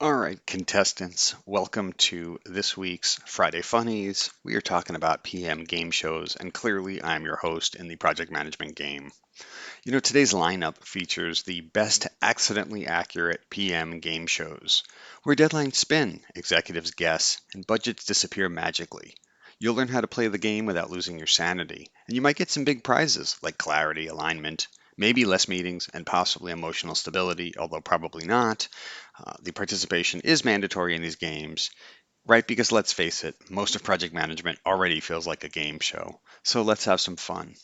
All right, contestants, welcome to this week's Friday Funnies. We are talking about PM game shows, and clearly I'm your host in the project management game. Today's lineup features the best accidentally accurate PM game shows, where deadlines spin, executives guess, and budgets disappear magically. You'll learn how to play the game without losing your sanity, and you might get some big prizes like clarity, alignment, maybe less meetings, and possibly emotional stability, although probably not. The participation is mandatory in these games, right? Because let's face it, most of project management already feels like a game show. So let's have some fun.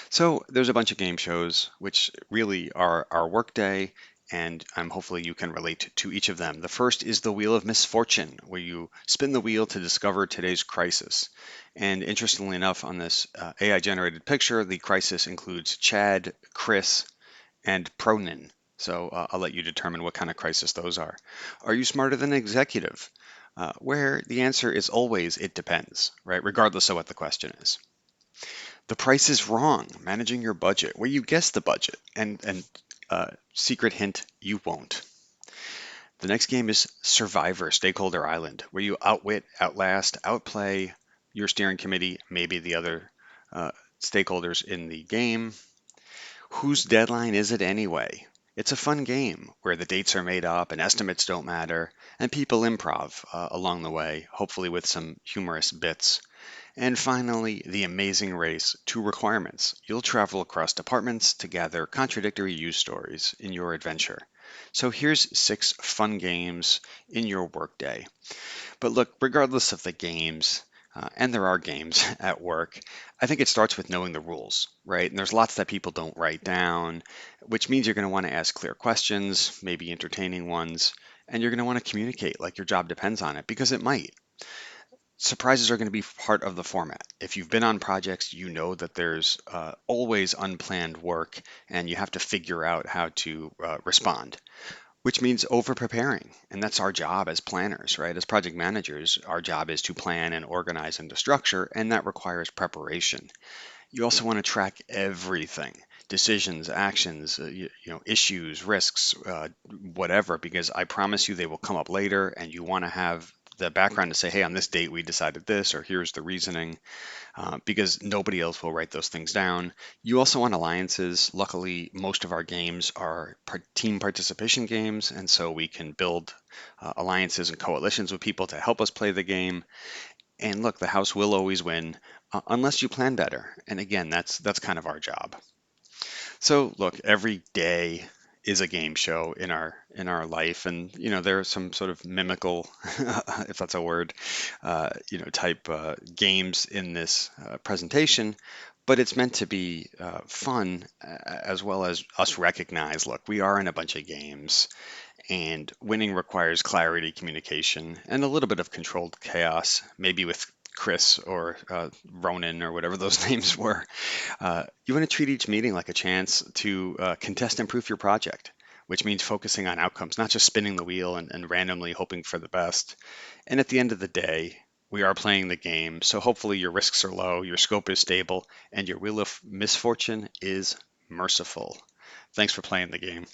So there's a bunch of game shows, which really are our workday, and hopefully you can relate to each of them. The first is the Wheel of Misfortune, where you spin the wheel to discover today's crisis. And interestingly enough, on this AI-generated picture, the crisis includes Chad, Chris, and Pronin. So I'll let you determine what kind of crisis those are. Are you smarter than an executive? Where the answer is always it depends, right? Regardless of what the question is. The Price is Wrong, managing your budget, where you guess the budget, and secret hint, you won't. The next game is Survivor Stakeholder Island, where you outwit, outlast, outplay your steering committee, maybe the other stakeholders in the game. Whose deadline is it anyway? It's a fun game where the dates are made up and estimates don't matter, and people improv along the way, hopefully with some humorous bits. And finally, the amazing race to requirements. You'll travel across departments to gather contradictory use stories in your adventure. So here's 6 fun games in your workday. But look, regardless of the games, and there are games at work, I think it starts with knowing the rules, right? And there's lots that people don't write down, which means you're going to want to ask clear questions, maybe entertaining ones, and you're going to want to communicate like your job depends on it because it might. Surprises are going to be part of the format. If you've been on projects, you know that there's always unplanned work and you have to figure out how to respond, which means over preparing. And that's our job as planners, right? As project managers, our job is to plan and organize and to structure, and that requires preparation. You also want to track everything. Decisions, actions, issues, risks, whatever, because I promise you they will come up later, and you want to have the background to say, hey, on this date we decided this, or here's the reasoning, because nobody else will write those things down. You also want alliances. Luckily, most of our games are team participation games, and so we can build alliances and coalitions with people to help us play the game. And look, the house will always win unless you plan better. And again, that's kind of our job. So look, every day is a game show in our life, and there are some sort of mimical, if that's a word, type games in this presentation. But it's meant to be fun as well as us recognize, look, we are in a bunch of games, and winning requires clarity, communication, and a little bit of controlled chaos, maybe with Chris or Ronan or whatever those names were. You want to treat each meeting like a chance to contest and proof your project, which means focusing on outcomes, not just spinning the wheel and randomly hoping for the best. And at the end of the day, we are playing the game, so hopefully your risks are low, your scope is stable, and your wheel of misfortune is merciful. Thanks for playing the game.